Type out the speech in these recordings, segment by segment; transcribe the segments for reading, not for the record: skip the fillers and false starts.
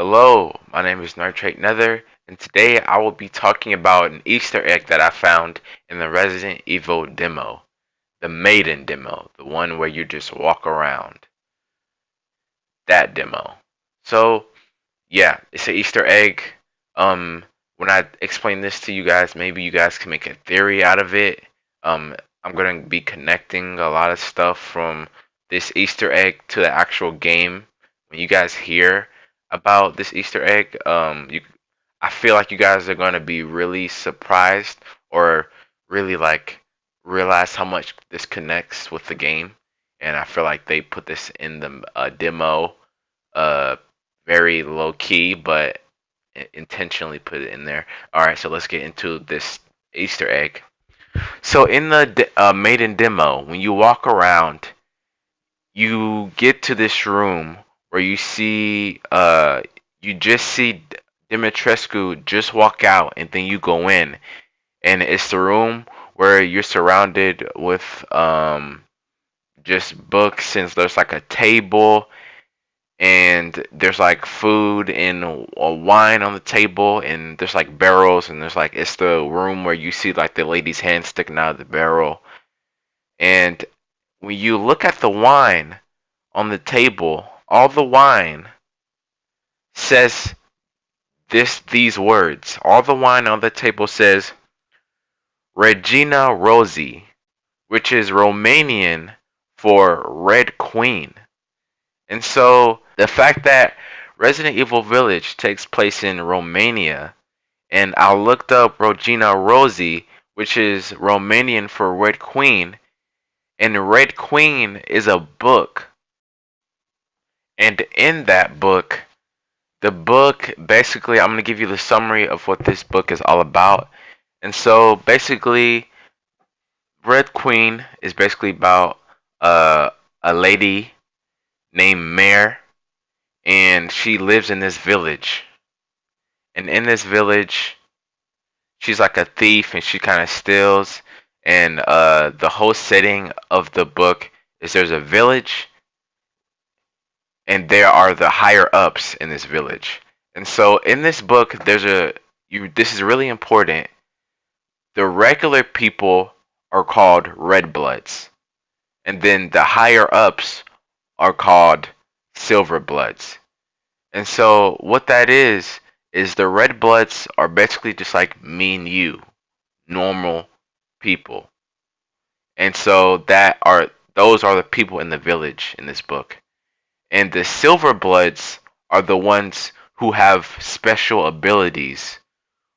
Hello, my name is Nitrate Nether, and today I will be talking about an Easter egg that I found in the Resident Evil demo. The Maiden Demo, the one where you just walk around. That demo. So, yeah, it's an Easter egg. When I explain this to you guys, maybe you guys can make a theory out of it. I'm going to be connecting a lot of stuff from this Easter egg to the actual game. When you guys hear about this Easter egg, I feel like you guys are going to be really surprised or really like realize how much this connects with the game. And I feel like they put this in the demo uh, very low key, but intentionally put it in there. All right, so let's get into this Easter egg. So in the Maiden demo, when you walk around, you get to this room where you just see Dimitrescu just walk out, and then you go in, and it's the room where you're surrounded with just books, and there's like a table and there's like food and a wine on the table, and there's like barrels, and there's like it's the room where you see like the lady's hand sticking out of the barrel. And when you look at the wine on the table, all the wine says these words. All the wine on the table says Regina Rosie, which is Romanian for Red Queen. And so the fact that Resident Evil Village takes place in Romania, and I looked up Regina Rosie, which is Romanian for Red Queen, and Red Queen is a book. And in that book, the book basically, I'm going to give you the summary of what this book is all about. And so basically, Red Queen is basically about a lady named Mare, and she lives in this village. And in this village, she's like a thief, and she kind of steals. And the whole setting of the book is there's a village, and there are the higher ups in this village. And so in this book, this is really important. The regular people are called red bloods, and then the higher ups are called silver bloods. And so what that is the red bloods are basically just like me and you, normal people. And so those are the people in the village in this book. And the silver bloods are the ones who have special abilities,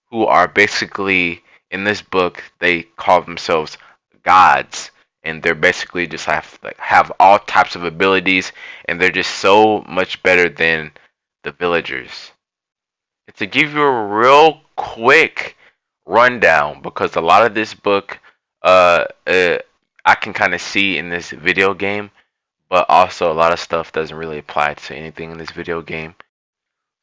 who are basically in this book they call themselves gods, and they're basically just have all types of abilities, and they're just so much better than the villagers. And to give you a real quick rundown, because a lot of this book I can kind of see in this video game, but also a lot of stuff doesn't really apply to anything in this video game.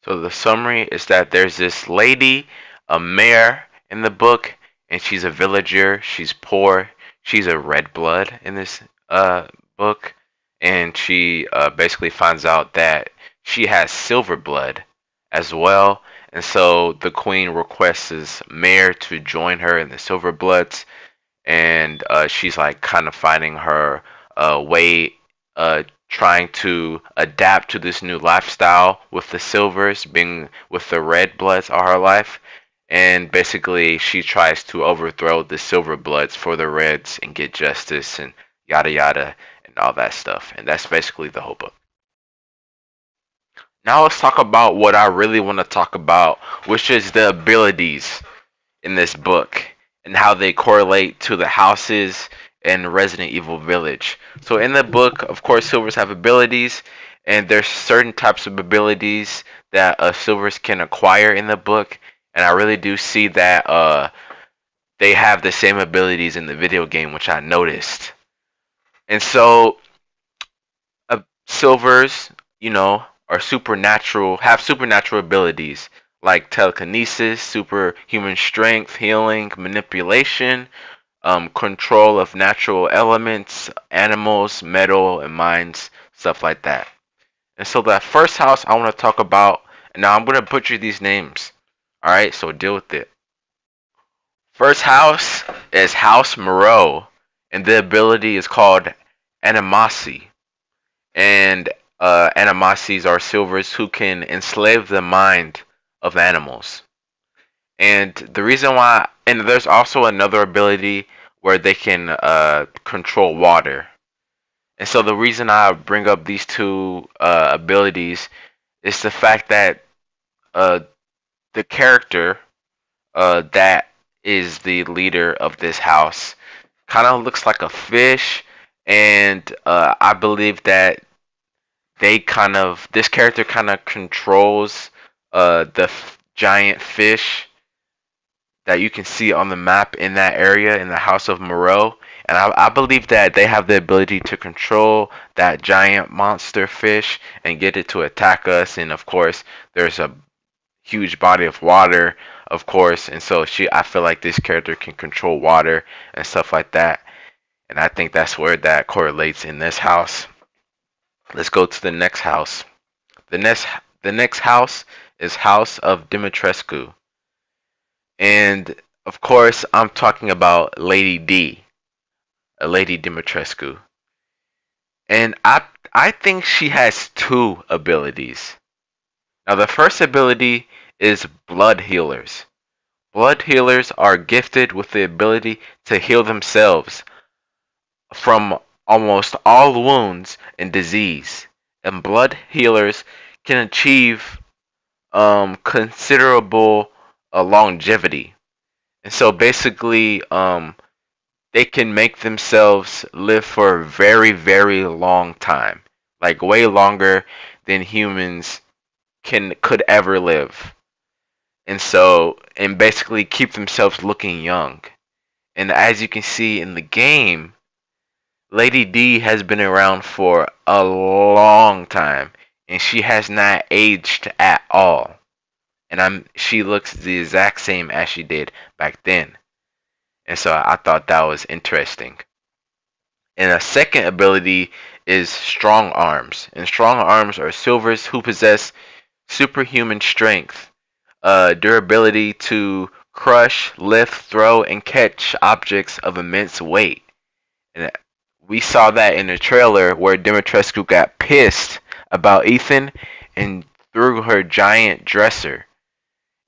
So the summary is that there's this lady, a Mare in the book, and she's a villager. She's poor. She's a red blood in this book, and she basically finds out that she has silver blood as well. And so the queen requests Mare to join her in the silver bloods, and she's like kind of finding her way, trying to adapt to this new lifestyle with the silvers, being with the red bloods all her life. And basically, she tries to overthrow the silver bloods for the reds and get justice and yada yada and all that stuff. And that's basically the whole book. Now let's talk about what I really want to talk about, which is the abilities in this book and how they correlate to the houses in Resident Evil Village. So in the book, of course, silvers have abilities, and there's certain types of abilities that silvers can acquire in the book, and I really do see that they have the same abilities in the video game, which I noticed. And so silvers, are supernatural, have supernatural abilities like telekinesis, superhuman strength, healing, manipulation, control of natural elements, animals, metal, and mines, stuff like that. And so the first house I want to talk about Now I'm gonna butcher these names. Alright, so deal with it. First house is House Moreau, and the ability is called Animasi. And Animasis are silvers who can enslave the mind of animals. And the reason why, and there's also another ability where they can control water. And so the reason I bring up these two abilities is the fact that uh, the character that is the leader of this house kind of looks like a fish, and I believe that this character kind of controls giant fish that you can see on the map in that area in the House of Moreau. And I believe that they have the ability to control that giant monster fish and get it to attack us. And of course, there's a huge body of water, of course. And so I feel like this character can control water and stuff like that. And I think that's where that correlates in this house. Let's go to the next house. The next, the next house is House of Dimitrescu. And of course, I'm talking about Lady D, Lady Dimitrescu. And I think she has two abilities. Now, the first ability is Blood Healers. Blood Healers are gifted with the ability to heal themselves from almost all wounds and disease. And Blood Healers can achieve considerable longevity. And so basically, they can make themselves live for a very, very long time, like way longer than humans could ever live. And basically keep themselves looking young. And as you can see in the game, Lady D has been around for a long time, and she has not aged at all. And she looks the exact same as she did back then. And so I thought that was interesting. And a second ability is Strong Arms. And Strong Arms are silvers who possess superhuman strength, durability to crush, lift, throw, and catch objects of immense weight. And we saw that in the trailer where Dimitrescu got pissed about Ethan and threw her giant dresser.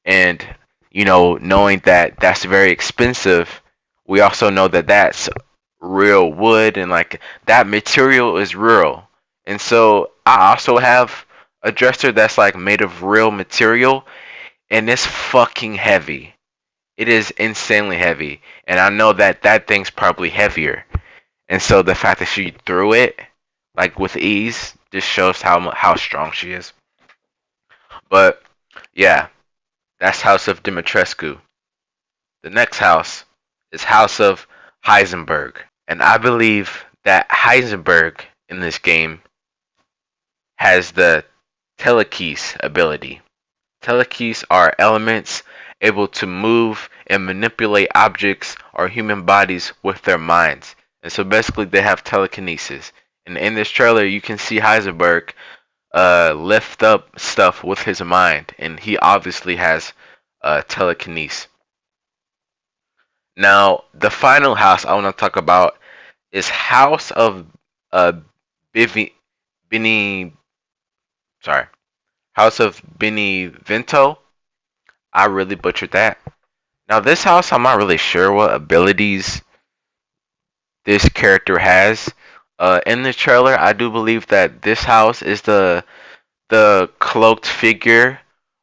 And knowing that that's very expensive, we also know that that's real wood, and like that material is real. And so I also have a dresser that's like made of real material, and it's fucking heavy. It is insanely heavy, and I know that that thing's probably heavier. And so the fact that she threw it like with ease just shows how strong she is. But yeah, that's House of Dimitrescu. The next house is House of Heisenberg. And I believe that Heisenberg in this game has the telekinesis ability. Telekinesis are elements able to move and manipulate objects or human bodies with their minds. And so basically they have telekinesis. And in this trailer you can see Heisenberg lift up stuff with his mind, and he obviously has telekinesis. Now, the final house I want to talk about is House of uh, Bivi, Bini, sorry, House of Benevento. I really butchered that. Now, this house, I'm not really sure what abilities this character has. In the trailer, I do believe that this house is the cloaked figure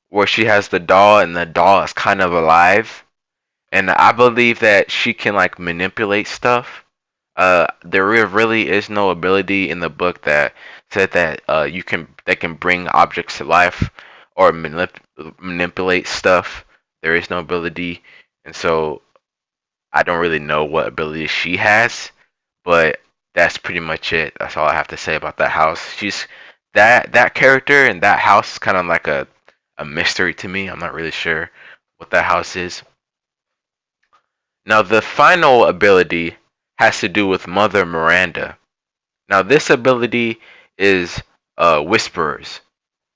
where she has the doll, and the doll is kind of alive. And I believe that she can like manipulate stuff. There really is no ability in the book that said that they can bring objects to life or manipulate stuff. There is no ability, and so I don't really know what ability she has. But that's pretty much it. That's all I have to say about that house. She's that character and that house is kind of like a mystery to me. I'm not really sure what that house is. Now, the final ability has to do with Mother Miranda. Now, this ability is Whisperers.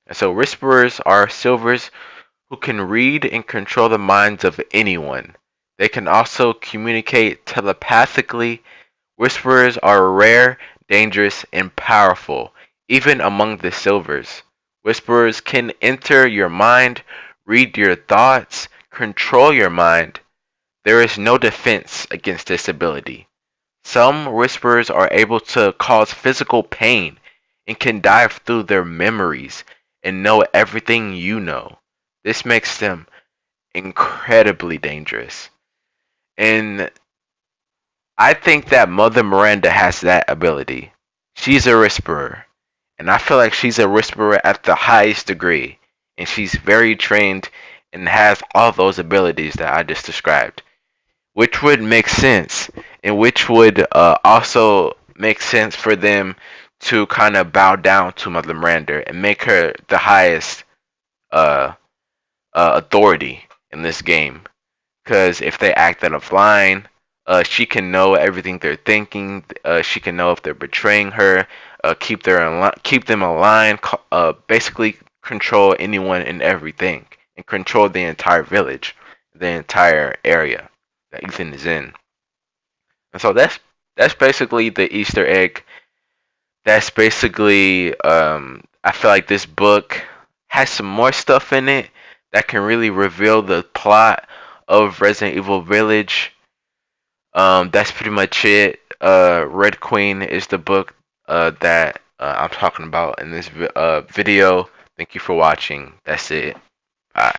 And so whisperers are silvers who can read and control the minds of anyone. They can also communicate telepathically. Whisperers are rare, dangerous, and powerful, even among the silvers. Whisperers can enter your mind, read your thoughts, control your mind. There is no defense against this ability. Some whisperers are able to cause physical pain and can dive through their memories and know everything you know. This makes them incredibly dangerous. And I think that Mother Miranda has that ability. She's a whisperer. And I feel like she's a whisperer at the highest degree. And she's very trained and has all those abilities that I just described. Which would make sense. And which would also make sense for them to kind of bow down to Mother Miranda and make her the highest uh, authority in this game. Because if they act out of line, she can know everything they're thinking. She can know if they're betraying her. Keep them aligned. Basically, control anyone and everything, and control the entire village, the entire area that Ethan is in. And so that's basically the Easter egg. That's basically I feel like this book has some more stuff in it that can really reveal the plot of Resident Evil Village. That's pretty much it. Red Queen is the book that I'm talking about in this video. Thank you for watching. That's it. Bye.